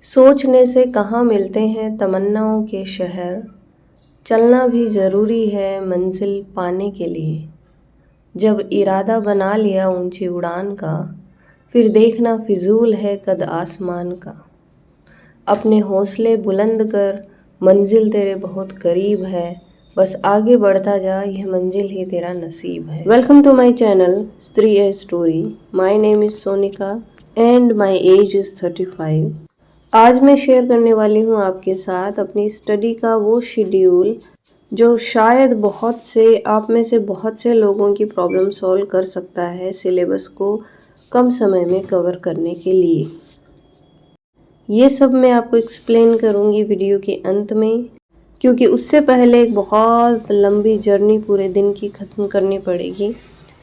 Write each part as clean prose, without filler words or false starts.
सोचने से कहाँ मिलते हैं तमन्नाओं के शहर, चलना भी ज़रूरी है मंजिल पाने के लिए। जब इरादा बना लिया ऊंची उड़ान का, फिर देखना फिजूल है कद आसमान का। अपने हौसले बुलंद कर, मंजिल तेरे बहुत करीब है, बस आगे बढ़ता जा, यह मंजिल ही तेरा नसीब है। वेलकम टू माई चैनल स्त्री a story. My name is Sonika and my age is 35। आज मैं शेयर करने वाली हूँ आपके साथ अपनी स्टडी का वो शेड्यूल जो शायद आप में से बहुत से लोगों की प्रॉब्लम सॉल्व कर सकता है सिलेबस को कम समय में कवर करने के लिए। ये सब मैं आपको एक्सप्लेन करूँगी वीडियो के अंत में, क्योंकि उससे पहले एक बहुत लंबी जर्नी पूरे दिन की ख़त्म करनी पड़ेगी।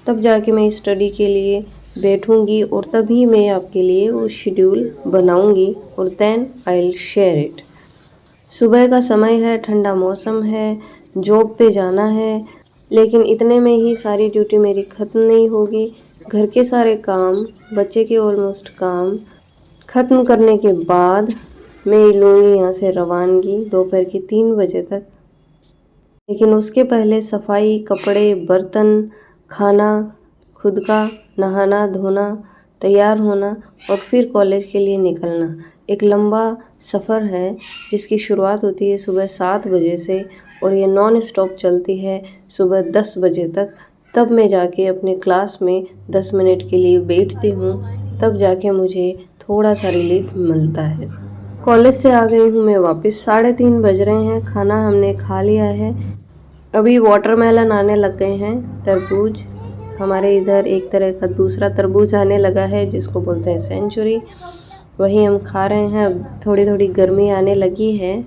तब जाके मैं स्टडी के लिए बैठूंगी और तभी मैं आपके लिए वो शेड्यूल बनाऊंगी और then I will share it. सुबह का समय है, ठंडा मौसम है, जॉब पे जाना है, लेकिन इतने में ही सारी ड्यूटी मेरी ख़त्म नहीं होगी। घर के सारे काम, बच्चे के ऑलमोस्ट काम ख़त्म करने के बाद मैं लूँगी यहाँ से रवानगी दोपहर के 3 बजे तक। लेकिन उसके पहले सफाई, कपड़े, बर्तन, खाना, खुद का नहाना धोना, तैयार होना और फिर कॉलेज के लिए निकलना। एक लंबा सफ़र है जिसकी शुरुआत होती है सुबह 7 बजे से और ये नॉन स्टॉप चलती है सुबह 10 बजे तक। तब मैं जाके अपने क्लास में 10 मिनट के लिए बैठती हूँ, तब जाके मुझे थोड़ा सा रिलीफ मिलता है। कॉलेज से आ गई हूँ मैं वापस, 3:30 बज रहे हैं, खाना हमने खा लिया है। अभी वाटरमेलन आने लग गए हैं, तरबूज। हमारे इधर एक तरह का दूसरा तरबूज आने लगा है जिसको बोलते हैं सेंचुरी, वही हम खा रहे हैं। अब थोड़ी थोड़ी गर्मी आने लगी है,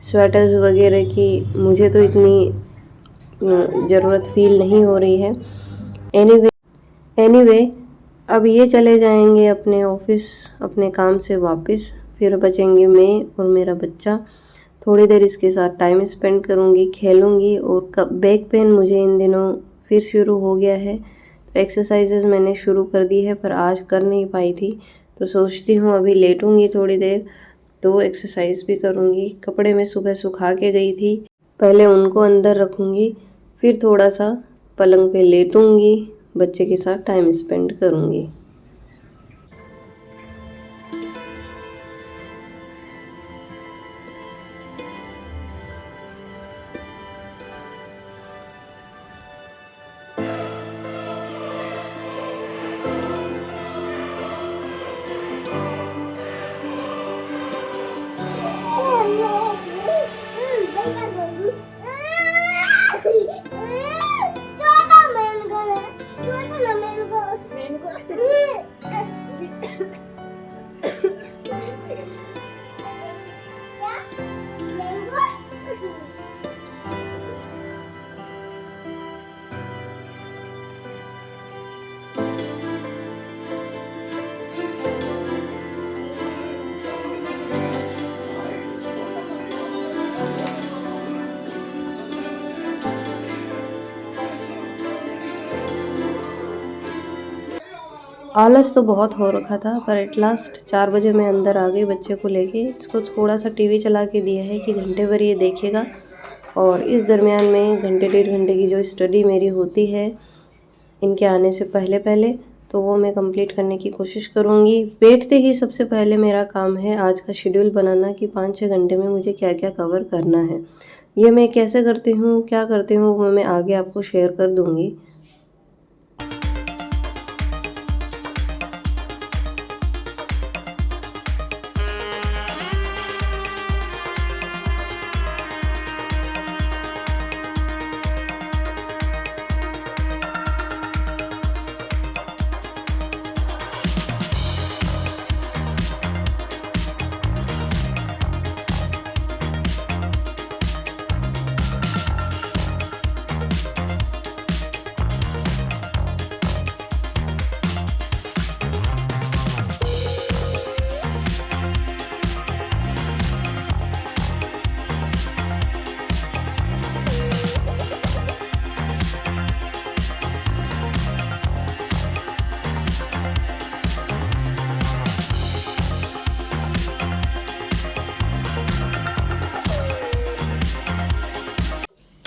स्वेटर्स वगैरह की मुझे तो इतनी ज़रूरत फील नहीं हो रही है। एनीवे अब ये चले जाएंगे अपने ऑफिस, अपने काम से वापस। फिर बचेंगे मैं और मेरा बच्चा। थोड़ी देर इसके साथ टाइम स्पेंड करूँगी, खेलूँगी। और बैक पेन मुझे इन दिनों फिर शुरू हो गया है, तो एक्सरसाइजेज मैंने शुरू कर दी है पर आज कर नहीं पाई थी, तो सोचती हूँ अभी लेटूँगी थोड़ी देर तो एक्सरसाइज भी करूँगी। कपड़े मैं सुबह सुखा के गई थी, पहले उनको अंदर रखूँगी, फिर थोड़ा सा पलंग पे लेटूँगी, बच्चे के साथ टाइम स्पेंड करूँगी। आलस तो बहुत हो रखा था, पर एट लास्ट 4 बजे मैं अंदर आ गई बच्चे को लेके। इसको थोड़ा सा टीवी चला के दिया है कि घंटे भर ये देखेगा, और इस दरमियान में घंटे 1.5 घंटे की जो स्टडी मेरी होती है इनके आने से पहले पहले, तो वो मैं कंप्लीट करने की कोशिश करूँगी। बैठते ही सबसे पहले मेरा काम है आज का शेड्यूल बनाना कि 5-6 घंटे में मुझे क्या क्या कवर करना है। ये मैं कैसे करती हूँ, क्या करती हूँ, वो मैं आगे आपको शेयर कर दूँगी।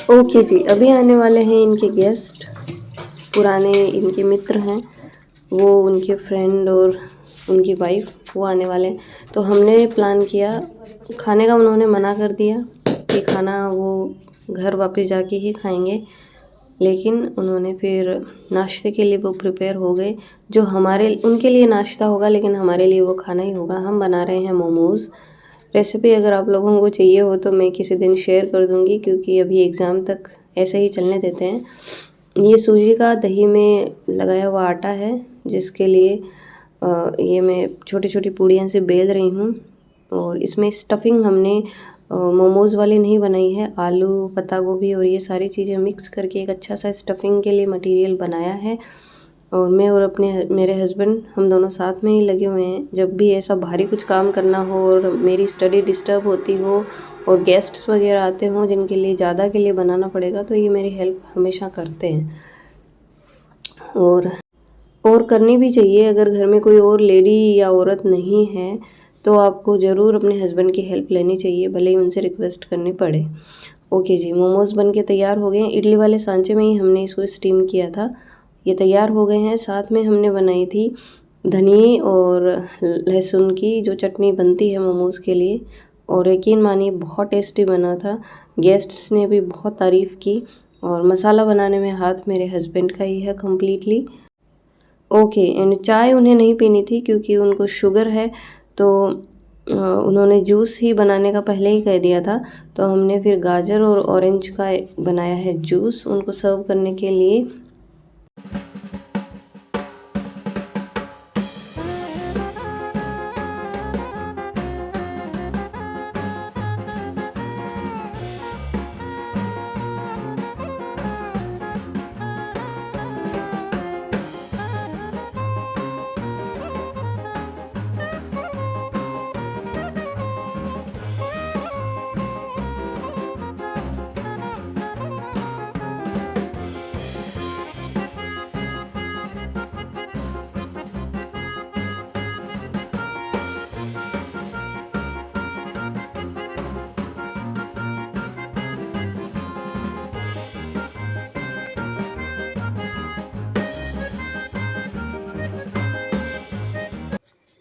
ओके जी, अभी आने वाले हैं इनके गेस्ट, पुराने इनके मित्र हैं, वो उनके फ्रेंड और उनकी वाइफ वो आने वाले हैं। तो हमने प्लान किया खाने का, उन्होंने मना कर दिया कि खाना वो घर वापस जाके ही खाएंगे, लेकिन उन्होंने फिर नाश्ते के लिए वो प्रिपेयर हो गए। जो हमारे उनके लिए नाश्ता होगा लेकिन हमारे लिए वो खाना ही होगा। हम बना रहे हैं मोमोज़। रेसिपी अगर आप लोगों को चाहिए हो तो मैं किसी दिन शेयर कर दूंगी, क्योंकि अभी एग्ज़ाम तक ऐसे ही चलने देते हैं। ये सूजी का दही में लगाया हुआ आटा है, जिसके लिए ये मैं छोटी छोटी पूड़ियाँ से बेल रही हूँ। और इसमें स्टफिंग हमने मोमोज़ वाली नहीं बनाई है, आलू, पत्ता गोभी और ये सारी चीज़ें मिक्स करके एक अच्छा सा स्टफिंग के लिए मटेरियल बनाया है। और मैं और मेरे हस्बैंड हम दोनों साथ में ही लगे हुए हैं। जब भी ऐसा भारी कुछ काम करना हो और मेरी स्टडी डिस्टर्ब होती हो और गेस्ट्स वगैरह आते हों जिनके लिए ज़्यादा के लिए बनाना पड़ेगा, तो ये मेरी हेल्प हमेशा करते हैं। और करनी भी चाहिए। अगर घर में कोई और लेडी या औरत नहीं है तो आपको ज़रूर अपने हस्बैंड की हेल्प लेनी चाहिए, भले ही उनसे रिक्वेस्ट करनी पड़े। ओके जी, मोमोज़ बन के तैयार हो गए हैं। इडली वाले सांचे में ही हमने इसको स्टीम किया था। ये तैयार हो गए हैं। साथ में हमने बनाई थी धनिए और लहसुन की जो चटनी बनती है मोमोज़ के लिए, और यकीन मानिए बहुत टेस्टी बना था। गेस्ट्स ने भी बहुत तारीफ़ की। और मसाला बनाने में हाथ मेरे हस्बैंड का ही है कम्प्लीटली। ओके, एंड चाय उन्हें नहीं पीनी थी क्योंकि उनको शुगर है, तो उन्होंने जूस ही बनाने का पहले ही कह दिया था। तो हमने फिर गाजर और ऑरेंज का बनाया है जूस उनको सर्व करने के लिए।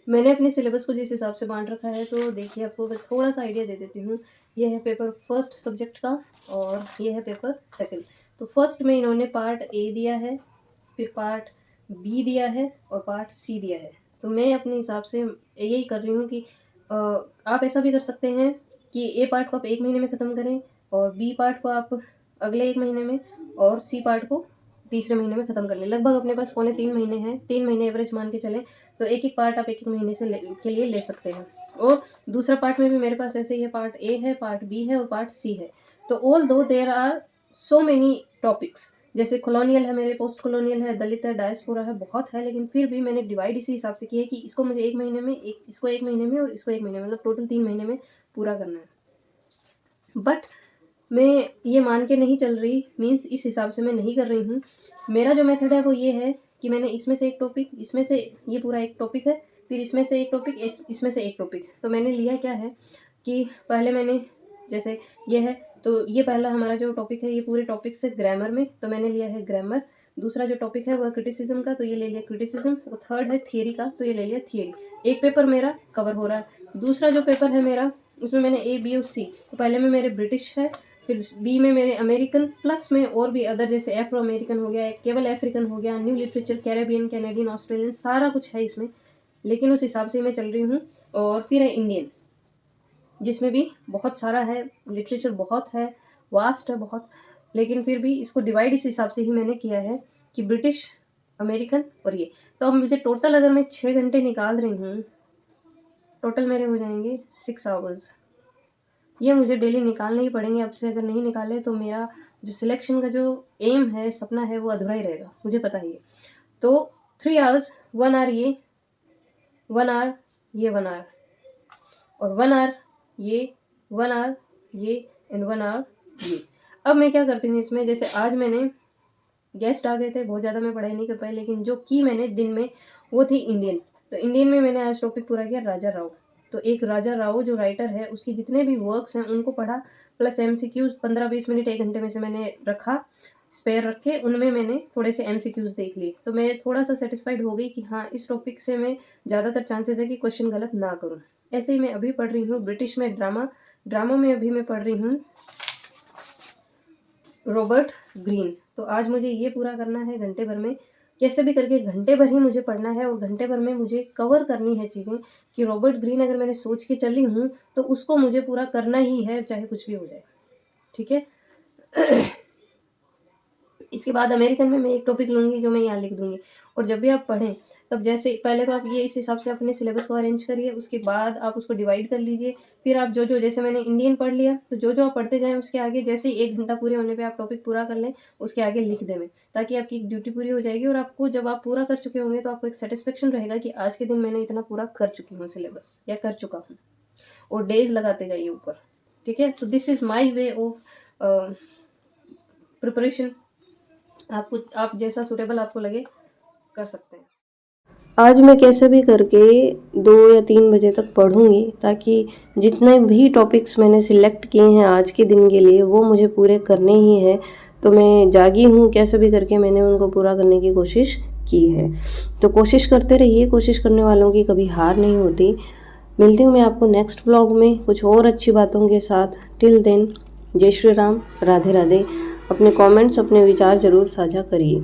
मैंने अपने सिलेबस को जिस हिसाब से बांट रखा है, तो देखिए आपको मैं थोड़ा सा आइडिया दे देती हूँ। ये है पेपर फर्स्ट सब्जेक्ट का और ये है पेपर सेकंड। तो फर्स्ट में इन्होंने पार्ट ए दिया है, फिर पार्ट बी दिया है और पार्ट सी दिया है। तो मैं अपने हिसाब से यही कर रही हूँ कि आप ऐसा भी कर सकते हैं कि ए पार्ट को आप 1 महीने में ख़त्म करें और बी पार्ट को आप अगले 1 महीने में और सी पार्ट को तीसरे महीने में ख़त्म कर लें। लगभग अपने पास 3.25 महीने हैं, 3 महीने एवरेज मान के चलें, तो एक एक पार्ट आप 1-1 महीने से के लिए ले सकते हैं। और दूसरा पार्ट में भी मेरे पास ऐसे ही है, पार्ट ए है, पार्ट बी है और पार्ट सी है। तो although there are so many topics, जैसे कॉलोनियल है मेरे, पोस्ट कॉलोनियल है, दलित है, डायस्पोरा है, बहुत है, लेकिन फिर भी मैंने डिवाइड इसी हिसाब से किया है कि इसको मुझे 1 महीने में, इसको 1 महीने में और इसको 1 महीने में, मतलब टोटल 3 महीने में पूरा करना है। बट मैं ये मान के नहीं चल रही, मीन्स इस हिसाब से मैं नहीं कर रही हूँ। मेरा जो मेथड है वो ये है कि मैंने इसमें से एक टॉपिक, इसमें से ये पूरा एक टॉपिक है, फिर इसमें से एक टॉपिक, इसमें से एक टॉपिक। तो मैंने लिया क्या है कि पहले मैंने, जैसे ये है, तो ये पहला हमारा जो टॉपिक है, ये पूरे टॉपिक से ग्रामर में, तो मैंने लिया है ग्रामर। दूसरा जो टॉपिक है वह क्रिटिसिज्म का, तो ये ले लिया क्रिटिसिज्म। और थर्ड है थियरी का, तो ये ले लिया थियरी। एक पेपर मेरा कवर हो रहा है। दूसरा जो पेपर है मेरा, उसमें मैंने ए, बी और सी, तो पहले में मेरे ब्रिटिश है, फिर बी में मेरे अमेरिकन, प्लस में और भी अदर, जैसे एफ्रो अमेरिकन हो गया, केवल अफ्रीकन हो गया, new literature, Caribbean, Canadian, Australian, सारा कुछ है इसमें, लेकिन उस हिसाब से मैं चल रही हूँ। और फिर है इंडियन, जिसमें भी बहुत सारा है, लिटरेचर बहुत है, वास्ट है बहुत, लेकिन फिर भी इसको डिवाइड इस हिसाब से ही मैंने किया है कि ब्रिटिश, अमेरिकन और ये। तो अब मुझे टोटल अगर मैं 6 घंटे निकाल रही हूँ, टोटल मेरे हो जाएंगे 6 आवर्स। ये मुझे डेली निकालने ही पड़ेंगे अब से। अगर नहीं निकाले तो मेरा जो सिलेक्शन का जो एम है, सपना है, वो अधूरा ही रहेगा, मुझे पता ही है। तो 3 आवर्स, 1 आवर ये, 1 आवर ये, 1 आवर और 1 आवर ये, 1 आवर ये एंड 1 आवर ये। अब मैं क्या करती हूँ इसमें, जैसे आज मैंने, गेस्ट आ गए थे, बहुत ज़्यादा मैं पढ़ाई नहीं कर पाई, लेकिन जो की मैंने दिन में वो थी इंडियन। तो इंडियन में मैंने आज टॉपिक पूरा किया राजा राव। तो एक राजा राव जो राइटर है उसके जितने भी वर्क्स हैं उनको पढ़ा, प्लस MCQs 15-20 मिनट 1 घंटे में से मैंने रखा, स्पेयर रख के उनमें मैंने थोड़े से MCQs देख लिए। तो मैं थोड़ा सा सेटिस्फाइड हो गई कि हाँ इस टॉपिक से मैं ज़्यादातर चांसेस है कि क्वेश्चन गलत ना करूँ। ऐसे ही मैं अभी पढ़ रही हूँ ब्रिटिश में ड्रामा में अभी मैं पढ़ रही हूँ रॉबर्ट ग्रीन। तो आज मुझे ये पूरा करना है घंटे भर में, कैसे भी करके घंटे भर ही मुझे पढ़ना है और घंटे भर में मुझे कवर करनी है चीज़ें कि रॉबर्ट ग्रीन अगर मैंने सोच के चली हूँ तो उसको मुझे पूरा करना ही है, चाहे कुछ भी हो जाए। ठीक है। इसके बाद अमेरिकन में मैं एक टॉपिक लूँगी जो मैं यहाँ लिख दूँगी, और जब भी आप पढ़ें तब जैसे पहले तो आप ये इस हिसाब से अपने सिलेबस को अरेंज करिए, उसके बाद आप उसको डिवाइड कर लीजिए। फिर आप जो जैसे मैंने इंडियन पढ़ लिया तो जो आप पढ़ते जाएँ उसके आगे जैसे ही 1 घंटा पूरे होने पे आप टॉपिक पूरा कर लें, उसके आगे लिख दें में, ताकि आपकी ड्यूटी पूरी हो जाएगी। और आपको जब आप पूरा कर चुके होंगे तो आपको एक सेटिस्फेक्शन रहेगा कि आज के दिन मैंने इतना पूरा कर चुकी हूँ सिलेबस, या कर चुका हूँ, और डेज लगाते जाइए ऊपर। ठीक है। तो this is my way of preparation. आप जैसा सूटेबल आपको लगे कर सकते हैं। आज मैं कैसे भी करके 2 या 3 बजे तक पढ़ूंगी, ताकि जितने भी टॉपिक्स मैंने सिलेक्ट किए हैं आज के दिन के लिए वो मुझे पूरे करने ही हैं। तो मैं जागी हूँ, कैसे भी करके मैंने उनको पूरा करने की कोशिश की है। तो कोशिश करते रहिए, कोशिश करने वालों की कभी हार नहीं होती। मिलती हूँ मैं आपको नेक्स्ट व्लॉग में कुछ और अच्छी बातों के साथ। टिल देन, जय श्री राम, राधे राधे। अपने कमेंट्स, अपने विचार ज़रूर साझा करिए।